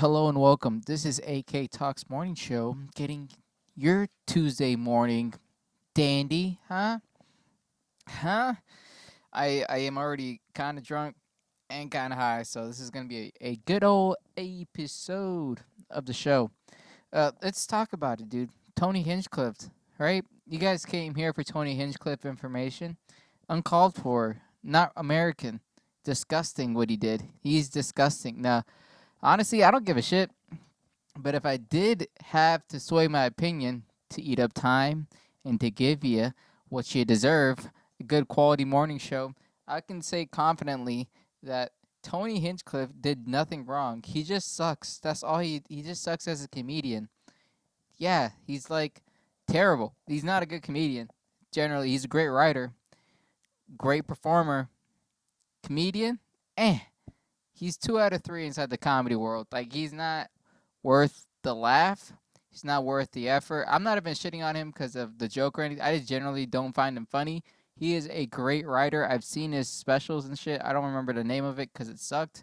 Hello and welcome. This is AK Talks Morning Show, getting your Tuesday morning dandy, huh? Huh? I am already kind of drunk and kind of high, so this is going to be a good old episode of the show. Let's talk about it, dude. Tony Hinchcliffe, right? You guys came here for Tony Hinchcliffe information. Uncalled for, not American. Disgusting what he did. He's disgusting. Now, honestly, I don't give a shit. But if I did have to sway my opinion to eat up time and to give you what you deserve, a good quality morning show, I can say confidently that Tony Hinchcliffe did nothing wrong. He just sucks. That's all he just sucks as a comedian. Yeah, he's like terrible. He's not a good comedian. Generally, he's a great writer, great performer, comedian. Eh, he's 2 out of 3 inside the comedy world. Like he's not worth the laugh. He's not worth the effort. I'm not even shitting on him because of the joke or anything. I just generally don't find him funny. He is a great writer. I've seen his specials and shit. I don't remember the name of it because it sucked,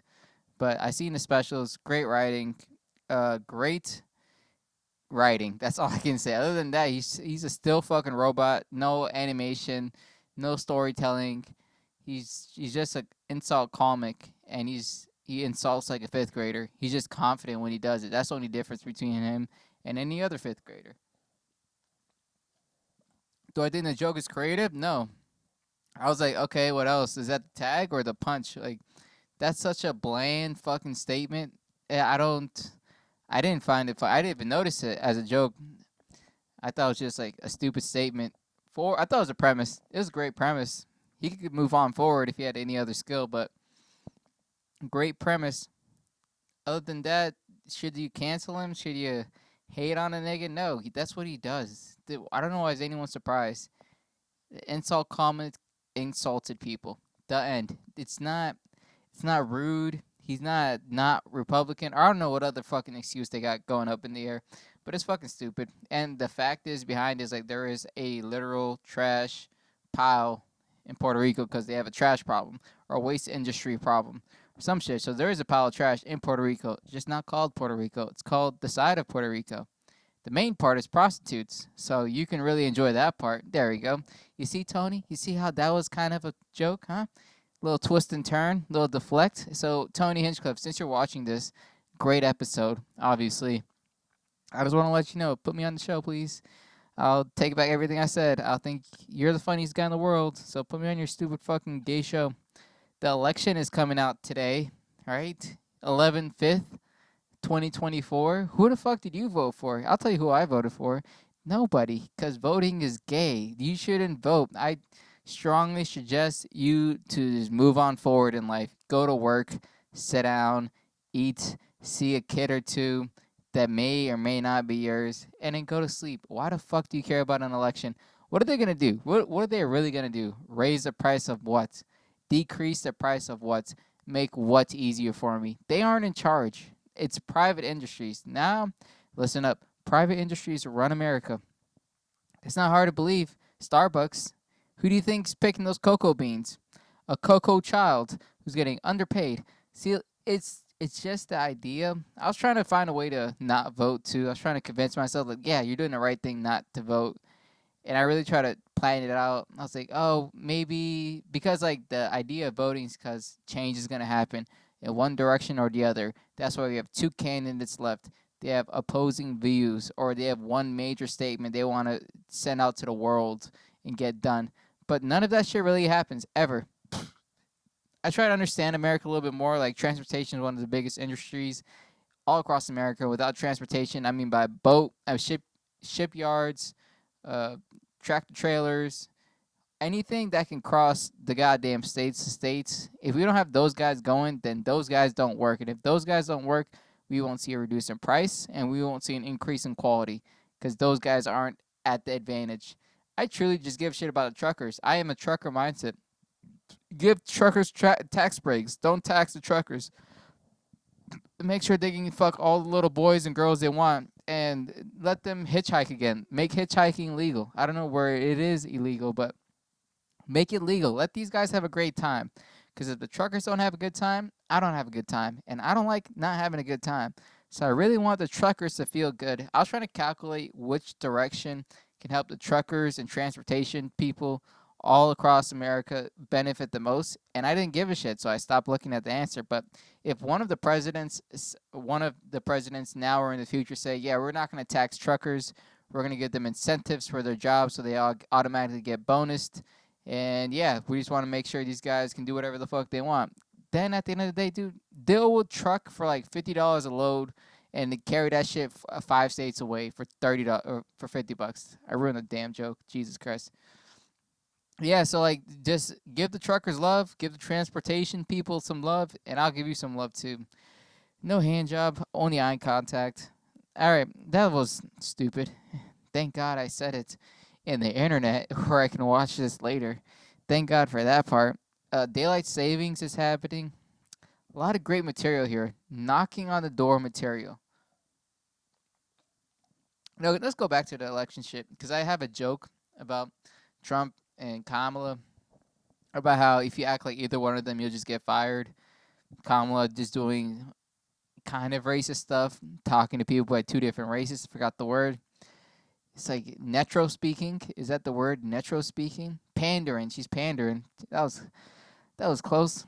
but I seen the specials. Great writing, great writing. That's all I can say. Other than that, he's a still fucking robot. No animation, no storytelling. He's just an insult comic, and he insults like a fifth grader. He's just confident when he does it. That's the only difference between him and any other fifth grader. Do I think the joke is creative? No. I was like, okay, what else? Is that the tag or the punch? Like, that's such a bland fucking statement. I don't. I didn't find it. I didn't even notice it as a joke. I thought it was just like a stupid statement. I thought it was a premise. It was a great premise. He could move on forward if he had any other skill, but great premise. Other than that, should you cancel him? Should you hate on a nigga? No, that's what he does. I don't know why is anyone surprised. The insult comment insulted people. The end. It's not. It's not rude. He's not Republican. I don't know what other fucking excuse they got going up in the air, but it's fucking stupid. And the fact is behind is like there is a literal trash pile in Puerto Rico because they have a trash problem or a waste industry problem or some shit. So there is a pile of trash in Puerto Rico, just not called Puerto Rico. It's called the side of Puerto Rico. The main part is prostitutes, so you can really enjoy that part. There we go. You see, Tony? You see how that was kind of a joke, huh? Little twist and turn, little deflect. So, Tony Hinchcliffe, since you're watching this, great episode, obviously. I just want to let you know, put me on the show, please. I'll take back everything I said. I'll think you're the funniest guy in the world, so put me on your stupid fucking gay show. The election is coming out today, right? 11/5, 2024. Who the fuck did you vote for? I'll tell you who I voted for. Nobody, because voting is gay. You shouldn't vote. I strongly suggest you to just move on forward in life. Go to work, sit down, eat, see a kid or two that may or may not be yours, and then go to sleep. Why the fuck do you care about an election? What are they gonna do? What are they really gonna do? Raise the price of what? Decrease the price of what? Make what easier for me? They aren't in charge. It's private industries. Now, listen up. Private industries run America. It's not hard to believe. Starbucks. Who do you think's picking those cocoa beans? A cocoa child who's getting underpaid. See, it's just the idea. I was trying to find a way to not vote too. I was trying to convince myself like, yeah, you're doing the right thing not to vote. And I really try to plan it out. I was like, oh, maybe because like the idea of voting is because change is gonna happen in one direction or the other. That's why we have two candidates left. They have opposing views, or they have one major statement they want to send out to the world and get done. But none of that shit really happens ever. I try to understand America a little bit more. Like transportation is one of the biggest industries all across America. Without transportation, I mean by boat, shipyards, uh, tractor trailers, anything that can cross the goddamn states to states. If we don't have those guys going, then those guys don't work. And if those guys don't work, we won't see a reduce in price and we won't see an increase in quality because those guys aren't at the advantage. I truly just give shit about the truckers. I am a trucker mindset. Give truckers tax breaks. Don't tax the truckers. Make sure they can fuck all the little boys and girls they want and let them hitchhike again. Make hitchhiking legal. I don't know where it is illegal, but make it legal. Let these guys have a great time. Because if the truckers don't have a good time, I don't have a good time. And I don't like not having a good time. So I really want the truckers to feel good. I was trying to calculate which direction can help the truckers and transportation people all across America benefit the most, and I didn't give a shit, so I stopped looking at the answer. But if one of the presidents now or in the future say, yeah, we're not going to tax truckers, we're going to give them incentives for their jobs so they all automatically get bonused, and yeah, we just want to make sure these guys can do whatever the fuck they want. Then at the end of the day, dude, they will truck for like $50 a load and they carry that shit 5 states away for $30 or for $50. I ruined the damn joke. Jesus Christ. Yeah, so like just give the truckers love, give the transportation people some love, and I'll give you some love too. No hand job, only eye contact. All right, that was stupid. Thank God I said it in the internet where I can watch this later. Thank God for that part. Daylight savings is happening. A lot of great material here. Knocking on the door material. No, let's go back to the election shit because I have a joke about Trump and Kamala about how if you act like either one of them, you'll just get fired. Kamala just doing kind of racist stuff, talking to people by two different races. Forgot the word. It's like netro speaking. Is that the word? Netro speaking. Pandering. She's pandering. That was close.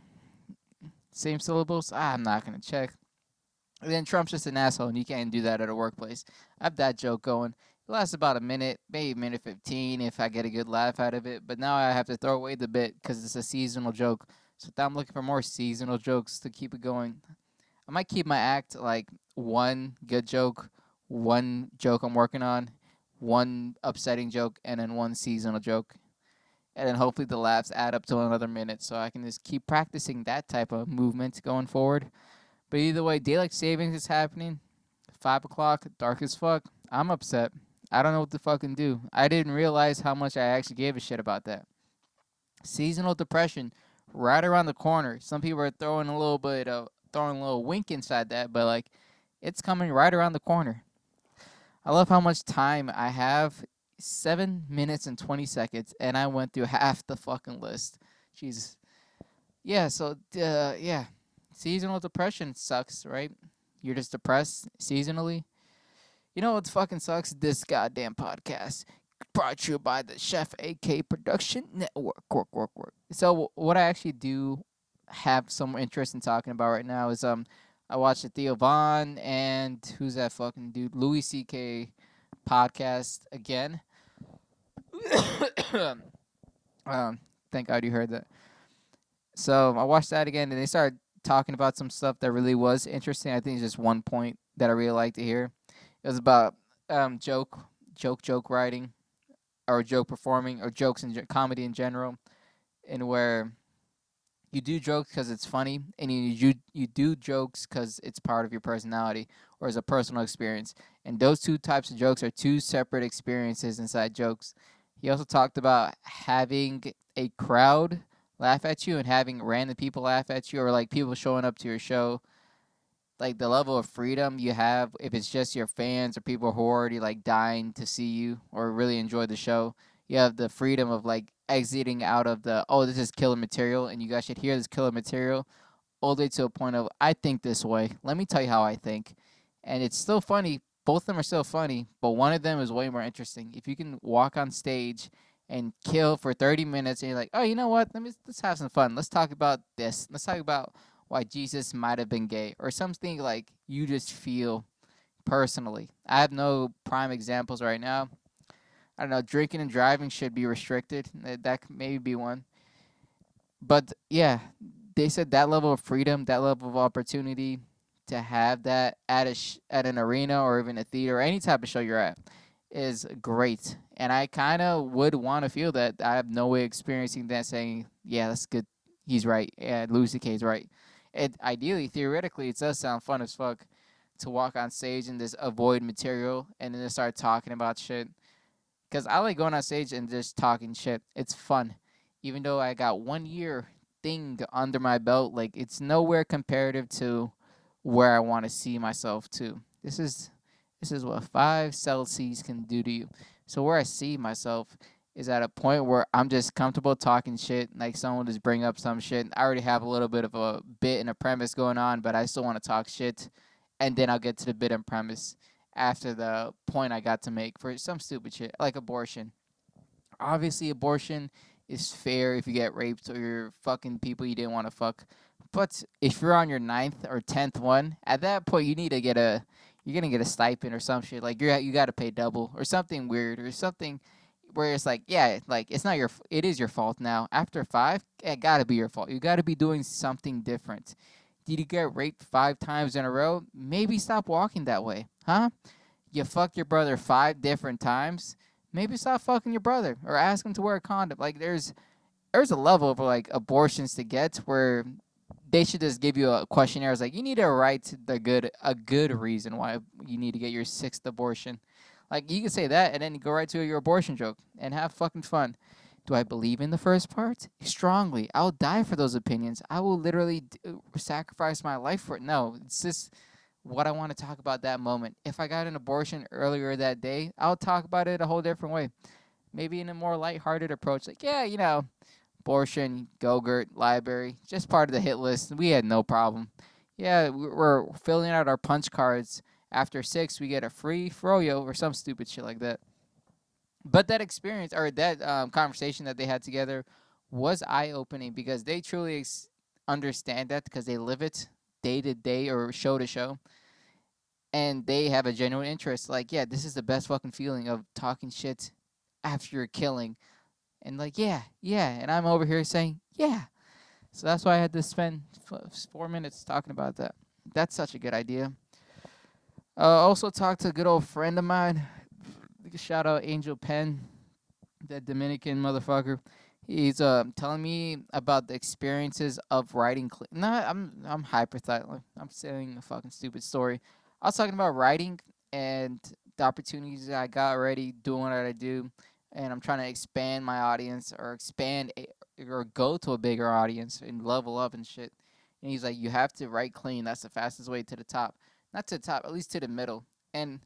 Same syllables. I'm not gonna check. And then Trump's just an asshole, and you can't do that at a workplace. I have that joke going. It lasts about a minute, maybe a minute 15 if I get a good laugh out of it. But now I have to throw away the bit because it's a seasonal joke. So now I'm looking for more seasonal jokes to keep it going. I might keep my act like one good joke, one joke I'm working on, one upsetting joke, and then one seasonal joke. And then hopefully the laughs add up to another minute so I can just keep practicing that type of movement going forward. But either way, daylight savings is happening. 5 o'clock, dark as fuck. I'm upset. I don't know what to fucking do. I didn't realize how much I actually gave a shit about that. Seasonal depression, right around the corner. Some people are throwing a little wink inside that, but like, it's coming right around the corner. I love how much time I have. 7 minutes and 20 seconds, and I went through half the fucking list. Jesus. Yeah. So yeah. Seasonal depression sucks, right? You're just depressed seasonally. You know what fucking sucks? This goddamn podcast brought to you by the Chef AK Production Network. Work. So what I actually do have some interest in talking about right now is I watched the Theo Vaughn and who's that fucking dude? Louis C.K. podcast again. um, thank God you heard that. So I watched that again, and they started talking about some stuff that really was interesting. I think it's just one point that I really like to hear. It was about joke writing, or joke performing, or jokes and comedy in general, and where you do jokes because it's funny, and you do jokes because it's part of your personality or as a personal experience. And those two types of jokes are two separate experiences inside jokes. He also talked about having a crowd laugh at you and having random people laugh at you, or like people showing up to your show, like the level of freedom you have if it's just your fans or people who are already like dying to see you or really enjoy the show. You have the freedom of like exiting out of the, oh, this is killer material and you guys should hear this killer material, all the way to a point of, I think this way, let me tell you how I think. And it's still funny. Both of them are still funny, but one of them is way more interesting. If you can walk on stage and kill for 30 minutes and you're like, oh, you know what, let's have some fun, let's talk about this, let's talk about why Jesus might have been gay, or something like you just feel personally. I have no prime examples right now. I don't know, drinking and driving should be restricted. That could maybe be one. But yeah, they said that level of freedom, that level of opportunity to have that at at an arena or even a theater or any type of show you're at is great. And I kind of would want to feel that. I have no way experiencing that, saying, yeah, that's good. He's right. Yeah, Louis C.K.'s right. It ideally, theoretically, it does sound fun as fuck to walk on stage and just avoid material and then just start talking about shit. Because I like going on stage and just talking shit. It's fun. Even though I got 1 year thing under my belt, like it's nowhere comparative to where I want to see myself to. This is what 5 Celsius can do to you. So where I see myself is at a point where I'm just comfortable talking shit. Like someone just bring up some shit. I already have a little bit of a bit and a premise going on, but I still want to talk shit and then I'll get to the bit and premise after the point I got to make for some stupid shit like abortion. Obviously, abortion is fair if you get raped or you're fucking people you didn't want to fuck. But if you're on your ninth or 10th one, at that point you need to get a you're gonna get a stipend or some shit. Like you got to pay double or something weird or something where it's like, yeah, like it's not it is your fault now. After five, it gotta be your fault. You gotta be doing something different. Did you get raped 5 times in a row? Maybe stop walking that way, huh? You fucked your brother 5 different times. Maybe stop fucking your brother or ask him to wear a condom. Like there's a level of like abortions to get where they should just give you a questionnaire. It's like you need to write a good reason why you need to get your sixth abortion. Like you can say that and then go right to your abortion joke and have fucking fun. Do I believe in the first part? Strongly. I'll die for those opinions. I will literally sacrifice my life for it. No, it's just what I want to talk about that moment. If I got an abortion earlier that day, I'll talk about it a whole different way. Maybe in a more lighthearted approach. Like, yeah, abortion, Go-Gurt, library, just part of the hit list. We had no problem. Yeah, we're filling out our punch cards. After 6, we get a free froyo or some stupid shit like that. But that experience or that conversation that they had together was eye-opening because they truly understand that because they live it day to day or show to show. And they have a genuine interest. Like, yeah, this is the best fucking feeling of talking shit after you're killing. And like, yeah, yeah. And I'm over here saying, yeah. So that's why I had to spend 4 minutes talking about that. That's such a good idea. Also talked to a good old friend of mine. Shout out Angel Penn, that Dominican motherfucker. He's telling me about the experiences of writing. I'm hypothetical. I'm saying a fucking stupid story. I was talking about writing and the opportunities that I got already doing what I do, and I'm trying to expand my audience or or go to a bigger audience and level up and shit. And he's like, you have to write clean. That's the fastest way to the top. Not to the top, at least to the middle. And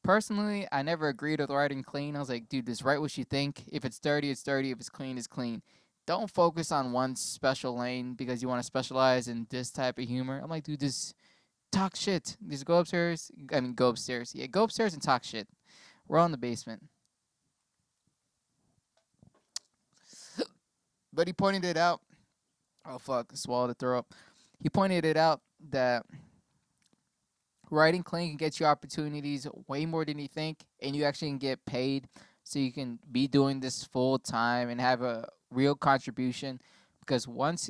personally, I never agreed with writing clean. I was like, dude, just write what you think. If it's dirty, it's dirty. If it's clean, it's clean. Don't focus on one special lane because you want to specialize in this type of humor. I'm like, dude, just talk shit. Just go upstairs. I mean, go upstairs. Yeah, go upstairs and talk shit. We're all in the basement. But he pointed it out. Oh, fuck. Swallowed the throw up. He pointed it out that writing clean can get you opportunities way more than you think, and you actually can get paid so you can be doing this full time and have a real contribution. Because once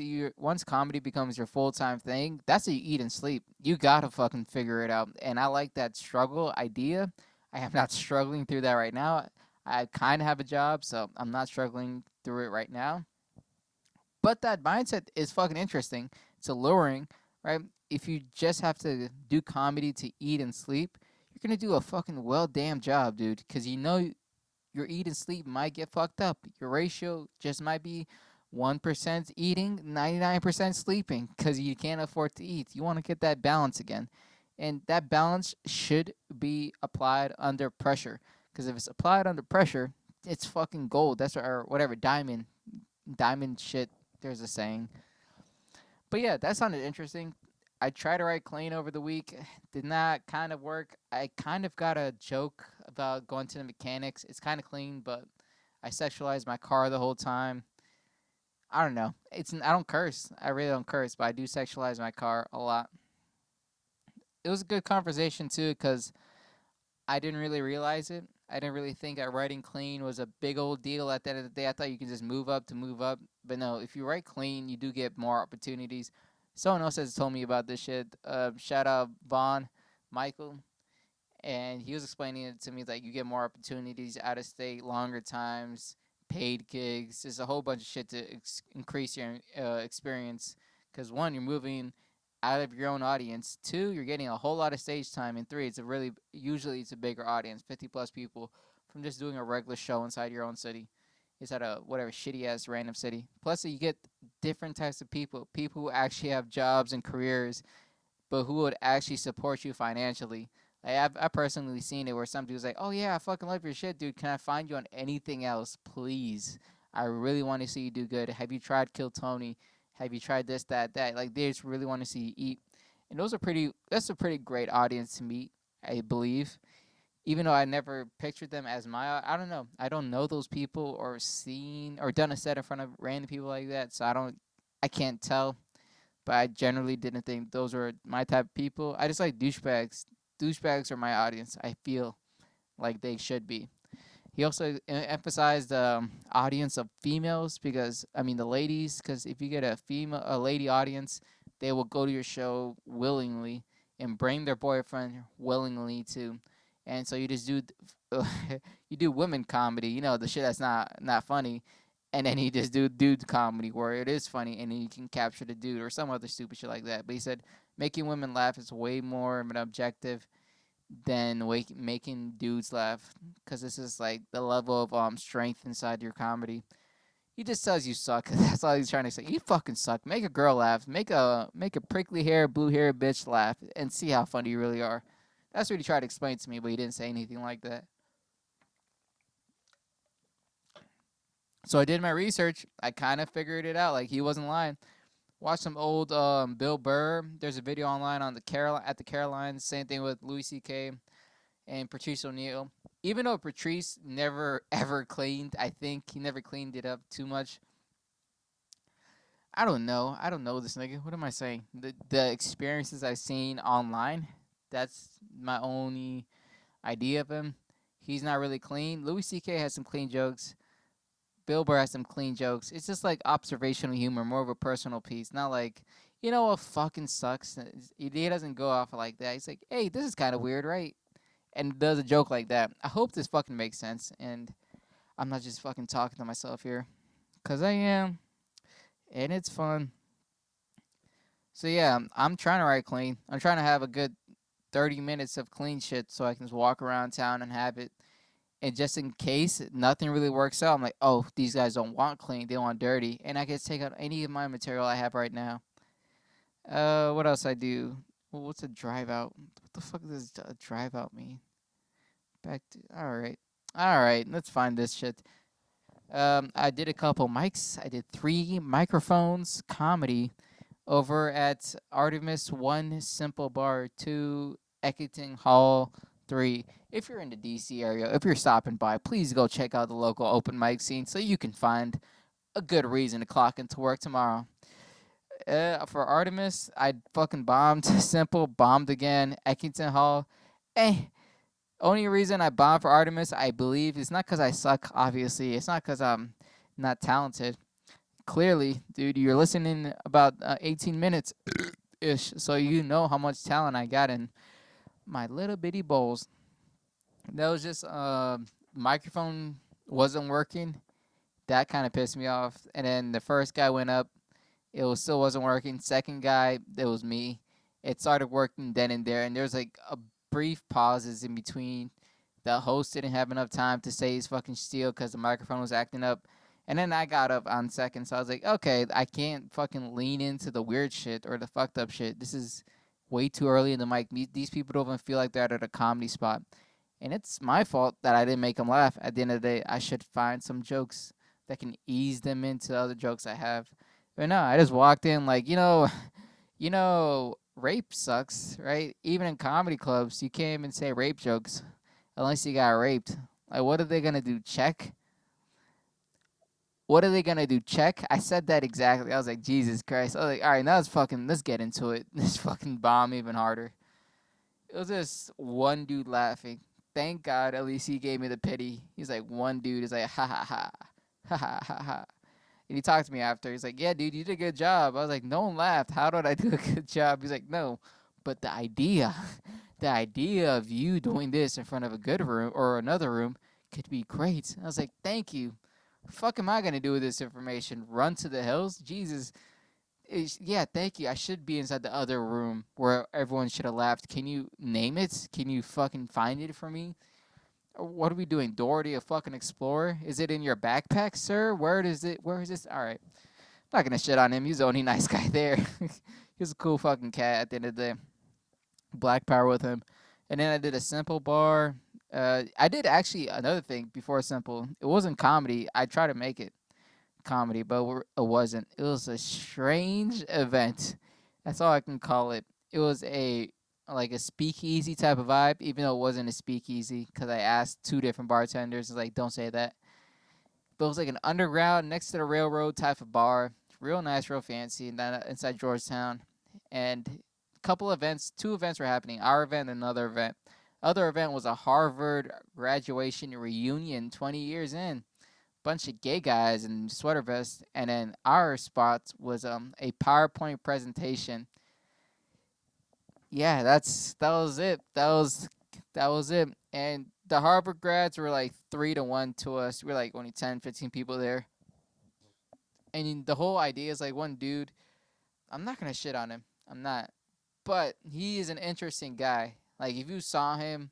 comedy becomes your full time thing, that's how you eat and sleep. You gotta fucking figure it out. And I like that struggle idea. I am not struggling through that right now. I kind of have a job, so I'm not struggling through it right now. But that mindset is fucking interesting. It's alluring, right? If you just have to do comedy to eat and sleep, you're gonna do a fucking well damn job, dude. Because your eat and sleep might get fucked up. Your ratio just might be 1% eating, 99% sleeping, because you can't afford to eat. You want to get that balance again, and that balance should be applied under pressure. Because if it's applied under pressure, it's fucking gold. That's or whatever diamond shit. There's a saying. But yeah, that sounded interesting. I tried to write clean over the week. Did not kind of work. I kind of got a joke about going to the mechanics. It's kind of clean, but I sexualized my car the whole time. I don't know. I don't curse. I really don't curse, but I do sexualize my car a lot. It was a good conversation too because I didn't really realize it. I didn't really think that writing clean was a big old deal at the end of the day. I thought you could just move up to move up. But no, if you write clean, you do get more opportunities. Someone else has told me about this shit. Shout out Vaughn, Michael. And he was explaining it to me like you get more opportunities out of state, longer times, paid gigs. There's a whole bunch of shit to increase your experience. Because one, you're moving out of your own audience. Two, you're getting a whole lot of stage time. And three, usually it's a bigger audience, 50 plus people, from just doing a regular show inside your own city. It's at a whatever shitty ass random city. Plus, you get different types of people who actually have jobs and careers, but who would actually support you financially. Like, I've personally seen it where some dude's like, "Oh yeah, I fucking love your shit, dude. Can I find you on anything else, please? I really want to see you do good. Have you tried Kill Tony? Have you tried this, that, that? Like, they just really want to see you eat." and that's a pretty great audience to meet, I believe. Even though I never pictured them as I don't know. I don't know those people or seen or done a set in front of random people like that, so I can't tell. But I generally didn't think those were my type of people. I just like douchebags. Douchebags are my audience. I feel like they should be. He also emphasized the audience of females because I mean the ladies. Because if you get a lady audience, they will go to your show willingly and bring their boyfriend willingly too. And so you just do you do women comedy, you know, the shit that's not funny, and then he just do dude comedy where it is funny, and then you can capture the dude or some other stupid shit like that. But he said making women laugh is way more of an objective than making dudes laugh, because this is like the level of strength inside your comedy. He just says you suck. That's all he's trying to say. You fucking suck. Make a girl laugh. Make a prickly hair, blue hair bitch laugh, and see how funny you really are. That's what he tried to explain to me, but he didn't say anything like that. So I did my research. I kind of figured it out. Like he wasn't lying. Watch some old Bill Burr. There's a video online on the Carolines. Same thing with Louis C.K. and Patrice O'Neal. Even though Patrice never ever cleaned, I think he never cleaned it up too much. I don't know. I don't know this nigga. What am I saying? The experiences I've seen online, that's my only idea of him. He's not really clean. Louis C.K. has some clean jokes. Bill Burr has some clean jokes. It's just like observational humor, more of a personal piece, not like, you know what fucking sucks. He doesn't go off like that. He's like, hey, this is kind of weird, right? And does a joke like that. I hope this fucking makes sense, and I'm not just fucking talking to myself here, cause I am, and it's fun. So yeah, I'm trying to write clean. I'm trying to have a good 30 minutes of clean shit so I can just walk around town and have it. And just in case nothing really works out, I'm like, oh, these guys don't want clean, they want dirty, and I can take out any of my material I have right now. What else I do? Well, what's a drive out? What the fuck does a drive out mean? Back to all right. Let's find this shit. I did a couple mics. I did 3 microphones comedy over at Artemis 1 Simple Bar 2 Eckington Hall 3. If you're in the DC area, if you're stopping by, please go check out the local open mic scene so you can find a good reason to clock into work tomorrow. For Artemis, I fucking bombed. Simple, bombed again. Eckington Hall. Eh. Only reason I bombed for Artemis, I believe, is not because I suck, obviously. It's not because I'm not talented. Clearly, dude, you're listening about 18 minutes ish, so you know how much talent I got in my little bitty bowls. That was just microphone wasn't working. That kind of pissed me off. And then the first guy went up, still wasn't working. Second guy, it was me. It started working then and there, and there's like a brief pauses in between. The host didn't have enough time to say his fucking steal because the microphone was acting up. And then I got up on second, so I was like, okay, I can't fucking lean into the weird shit or the fucked up shit. This is way too early in the mic. These people don't even feel like they're at a comedy spot. And it's my fault that I didn't make them laugh. At the end of the day, I should find some jokes that can ease them into other jokes I have. But no, I just walked in like, rape sucks, right? Even in comedy clubs, you can't even say rape jokes unless you got raped. Like, what are they gonna do? Check? What are they gonna do? Check? I said that exactly. I was like, Jesus Christ. I was like, all right, now let's get into it. Let's fucking bomb even harder. It was just one dude laughing. Thank God, at least he gave me the pity. He's like, one dude is like, ha ha ha, ha ha ha ha. And he talked to me after. He's like, yeah, dude, you did a good job. I was like, no one laughed. How did I do a good job? He's like, no, but the idea, the idea of you doing this in front of a good room or another room could be great. I was like, thank you. Fuck am I going to do with this information? Run to the hills? Jesus. Yeah, thank you. I should be inside the other room where everyone should have laughed. Can you name it? Can you fucking find it for me? What are we doing? Doherty, a fucking explorer? Is it in your backpack, sir? Where is it? Where is this? All right. I'm not gonna shit on him. He's the only nice guy there. He was a cool fucking cat at the end of the day. Black power with him. And then I did a simple bar. I did actually another thing before simple. It wasn't comedy. I tried to make it comedy, but it wasn't. It was a strange event. That's all I can call it. it was a like a speakeasy type of vibe, even though it wasn't a speakeasy because I asked two different bartenders, like, don't say that. But it was like an underground next to the railroad type of bar, real nice, real fancy, and then inside Georgetown. And a couple events, two events were happening. Our event and another event. Other event was a Harvard graduation reunion 20 years in. Bunch of gay guys in sweater vests, and then our spot was a PowerPoint presentation. Yeah, that was it. That was it. And the Harvard grads were like 3-1 to us. We were like only 10, 15 people there. And the whole idea is like one dude. I'm not gonna shit on him. I'm not. But he is an interesting guy. Like if you saw him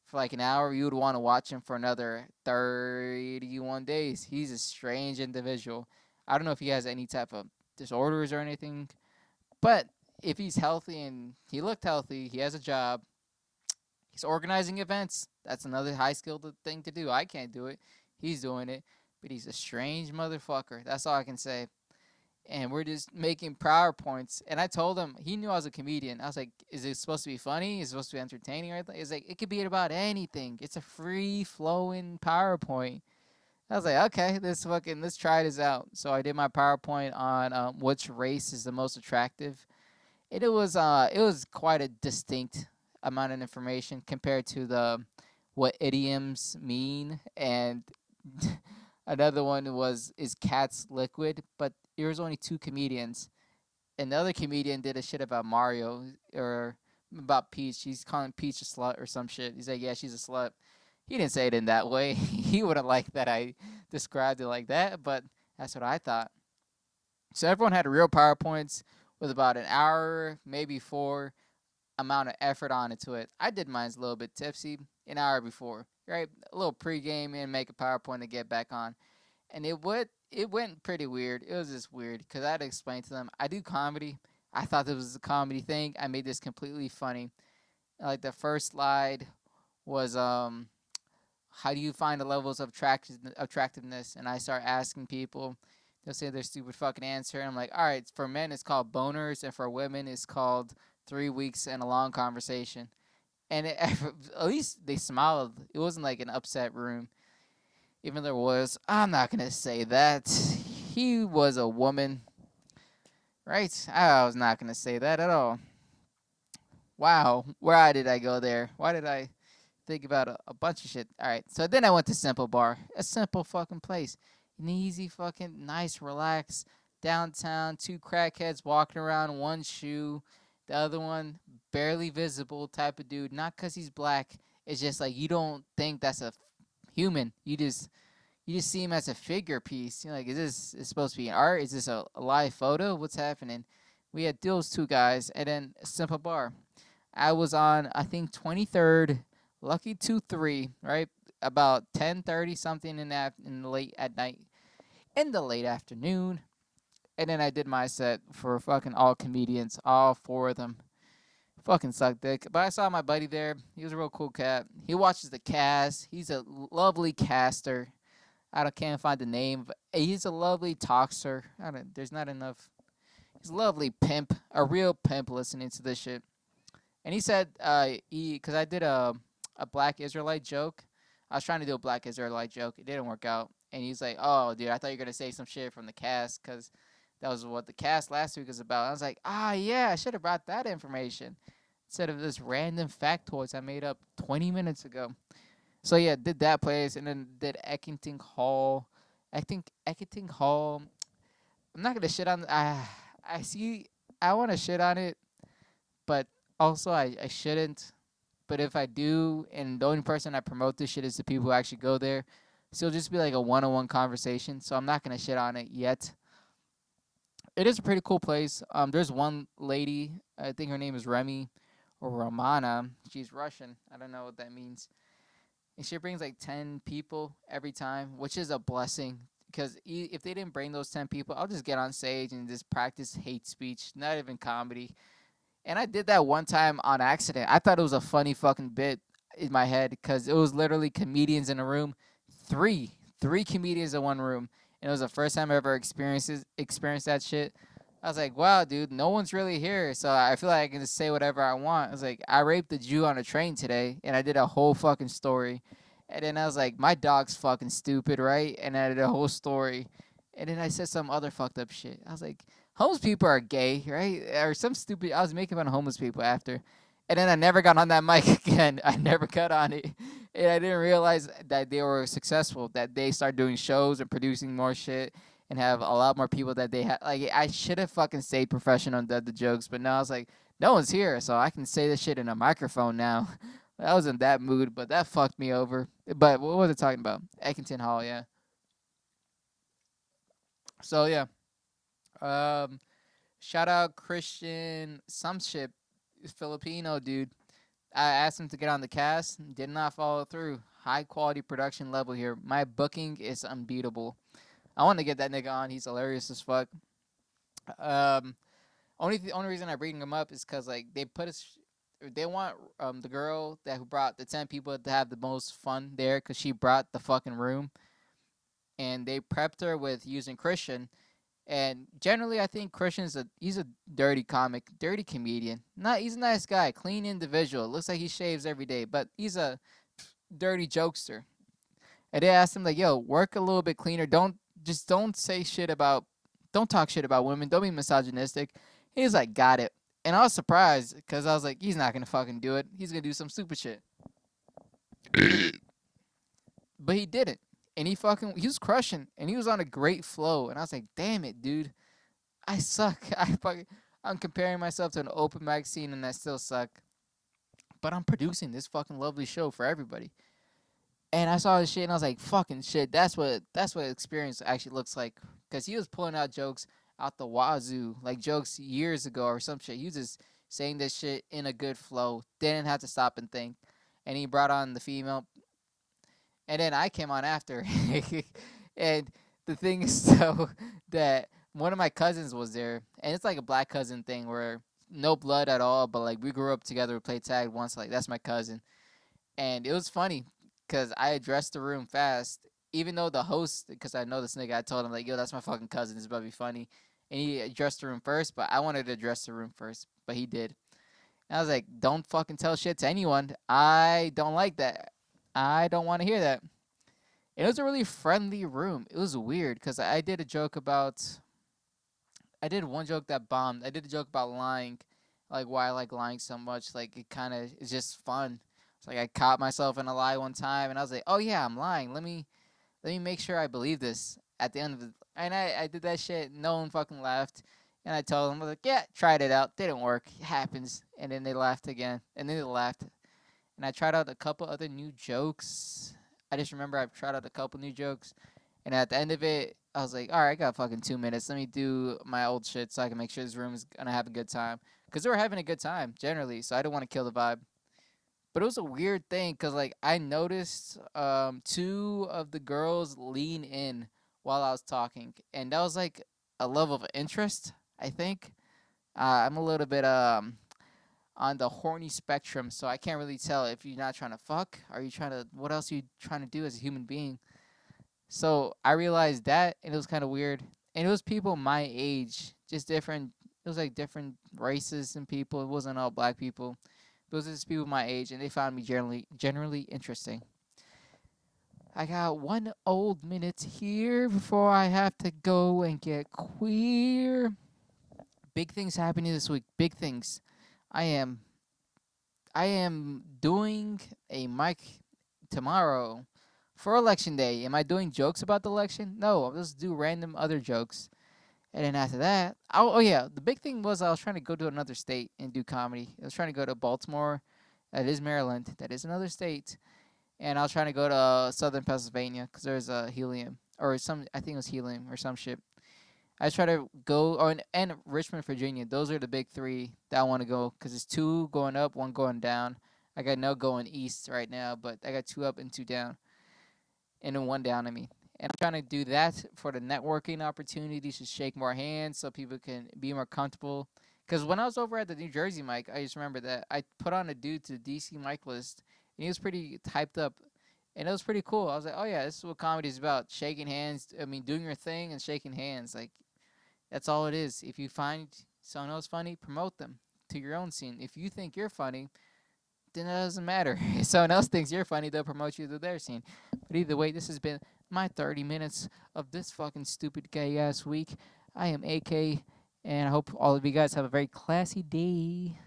for like an hour, you would want to watch him for another 31 days. He's a strange individual. I don't know if he has any type of disorders or anything, but if he's healthy and he looked healthy, he has a job, he's organizing events. That's another high skilled thing to do. I can't do it. He's doing it, but he's a strange motherfucker. That's all I can say. And we're just making PowerPoints. And I told him, he knew I was a comedian. I was like, is it supposed to be funny? Is it supposed to be entertaining or anything? He's like, it could be about anything. It's a free flowing PowerPoint. I was like, okay, let's try this out. So I did my PowerPoint on which race is the most attractive. And it was quite a distinct amount of information compared to the what idioms mean, and another one was is cats liquid, but there was only two comedians. Another comedian did a shit about Mario or about Peach. He's calling Peach a slut or some shit. He's like, yeah, she's a slut. He didn't say it in that way. He wouldn't like that I described it like that, but that's what I thought. So everyone had real PowerPoints with about an hour, maybe four, amount of effort on into it. I did mine's a little bit tipsy an hour before, right? A little pregame and make a PowerPoint to get back on. And it went pretty weird. It was just weird because I had to explain to them I do comedy. I thought this was a comedy thing. I made this completely funny. Like the first slide was how do you find the levels of attractiveness? And I start asking people. They'll say their stupid fucking answer. And I'm like, all right, for men it's called boners, and for women it's called 3 weeks and a long conversation. And at least they smiled. It wasn't like an upset room. Even there was, I'm not gonna say that. He was a woman, right? I was not gonna say that at all. Wow, why did I go there? Why did I think about a bunch of shit? All right, so then I went to Simple Bar, a simple fucking place, an easy fucking nice, relaxed downtown. Two crackheads walking around, one shoe, the other one barely visible type of dude. Not cause he's black. It's just like you don't think that's a human. You just see him as a figure piece. You're like, is supposed to be an art? Is this a live photo? What's happening? We had those two guys, and then Simple Bar. I was on, I think, 23rd, Lucky 2-3, right? About 10:30 something in the late at night, in the late afternoon. And then I did my set for fucking all comedians, all four of them. Fucking sucked dick. But I saw my buddy there. He was a real cool cat. He watches the cast. He's a lovely caster. Can't find the name. But he's a lovely talker. There's not enough. He's a lovely pimp, a real pimp listening to this shit. And he said, because I did a black Israelite joke. I was trying to do a black Israelite joke. It didn't work out. And he's like, oh, dude, I thought you were going to say some shit from the cast because that was what the cast last week was about. I was like, yeah, I should have brought that information instead of this random factoids I made up 20 minutes ago. So, yeah, did that place and then did Eckington Hall. I think Eckington Hall, I'm not going to shit on I see, I want to shit on it, but also I shouldn't. But if I do, and the only person I promote this shit is the people who actually go there, so it'll just be like a one-on-one conversation. So I'm not gonna shit on it yet. It is a pretty cool place. There's one lady, I think her name is Remy or Romana. She's Russian. I don't know what that means. And she brings like 10 people every time, which is a blessing. Because if they didn't bring those 10 people, I'll just get on stage and just practice hate speech, not even comedy. And I did that one time on accident. I thought it was a funny fucking bit in my head because it was literally comedians in a room, three comedians in one room, and it was the first time I ever experienced that shit. I was like, wow, dude, no one's really here, so I feel like I can just say whatever I want. I was like, I raped a Jew on a train today, and I did a whole fucking story. And then I was like, my dog's fucking stupid, right? And I did a whole story. And then I said some other fucked up shit. I was like, homeless people are gay, right? Or some stupid. I was making fun of homeless people after. And then I never got on that mic again. I never cut on it. And I didn't realize that they were successful, that they started doing shows and producing more shit and have a lot more people that they have. Like, I should have fucking stayed professional and done the jokes, but now I was like, no one's here, so I can say this shit in a microphone now. I was in that mood, but that fucked me over. But what was it talking about? Eckington Hall, yeah. So yeah, um, shout out Christian some shit, Filipino dude. I asked him to get on the cast, did not follow through. High quality production level here. My booking is unbeatable. I want to get that nigga on. He's hilarious as fuck. Um, only reason I bring him up is because like they want the girl that who brought the 10 people to have the most fun there because she brought the fucking room, and they prepped her with using Christian. And generally, I think Christian's he's a dirty comic, dirty comedian. Not he's a nice guy, clean individual. Looks like he shaves every day, but he's a dirty jokester. And they asked him like, "Yo, work a little bit cleaner. Don't say shit about, don't talk shit about women. Don't be misogynistic." He was like, "Got it." And I was surprised because I was like, "He's not gonna fucking do it. He's gonna do some stupid shit." But he didn't, and he was crushing, and he was on a great flow. And I was like, "Damn it, dude, I suck. I'm comparing myself to an open mic scene, and I still suck. But I'm producing this fucking lovely show for everybody." And I saw his shit, and I was like, "Fucking shit! That's what experience actually looks like." Cause he was pulling out jokes out the wazoo, like jokes years ago or some shit. He was just saying this shit in a good flow. Didn't have to stop and think. And he brought on the female, and then I came on after. And the thing is, so that one of my cousins was there, and it's like a black cousin thing where no blood at all, but like we grew up together, we played tag once. Like that's my cousin, and it was funny because I addressed the room fast, even though the host, because I know this nigga, I told him like, "Yo, that's my fucking cousin. It's about to be funny," and he addressed the room first, but I wanted to address the room first, but he did. And I was like, "Don't fucking tell shit to anyone. I don't like that. I don't want to hear that." And it was a really friendly room. It was weird because I did a joke about, I did one joke that bombed. I did a joke about lying, like why I like lying so much. Like it kind of is just fun. It's like I caught myself in a lie one time, and I was like, "Oh yeah, I'm lying. Let me make sure I believe this." At the end of it, and I did that shit. No one fucking laughed, and I told them I was like, "Yeah, tried it out. Didn't work. It happens." And then they laughed again, and then they laughed, and I tried out a couple other new jokes. I just remember I've tried out a couple new jokes, and at the end of it, I was like, all right, I got fucking 2 minutes. Let me do my old shit so I can make sure this room is gonna have a good time. Cause they were having a good time generally, so I didn't want to kill the vibe. But it was a weird thing, cause like I noticed two of the girls lean in while I was talking, and that was like a level of interest. I think I'm a little bit on the horny spectrum, so I can't really tell if you're not trying to fuck. Are you trying to? What else are you trying to do as a human being? So I realized that, and it was kind of weird. And it was people my age, just different. It was like different races and people. It wasn't all black people. It was just people my age, and they found me generally interesting. I got one old minute here before I have to go and get queer. Big things happening this week. Big things. I am I am doing a mic tomorrow for election day. Am I doing jokes about the election? No, I'll just do random other jokes. And then after that, oh yeah, the big thing was I was trying to go to another state and do comedy. I was trying to go to Baltimore, that is Maryland, that is another state, and I was trying to go to Southern Pennsylvania because there's a helium or some, I think it was helium or some shit. I try to go on and Richmond, Virginia. Those are the big three that I want to go because it's two going up, one going down. I got no going east right now, but I got two up and two down, and then one down. I mean, and I'm trying to do that for the networking opportunities to shake more hands so people can be more comfortable. Because when I was over at the New Jersey mic, I just remember that I put on a dude to the DC mic list, and he was pretty hyped up, and it was pretty cool. I was like, oh yeah, this is what comedy is about: shaking hands. I mean, doing your thing and shaking hands. Like That's all it is. If you find someone else funny, promote them to your own scene. If you think you're funny, then it doesn't matter. If someone else thinks you're funny, they'll promote you to their scene. But either way, this has been my 30 minutes of this fucking stupid gay ass week. I am AK, and I hope all of you guys have a very classy day.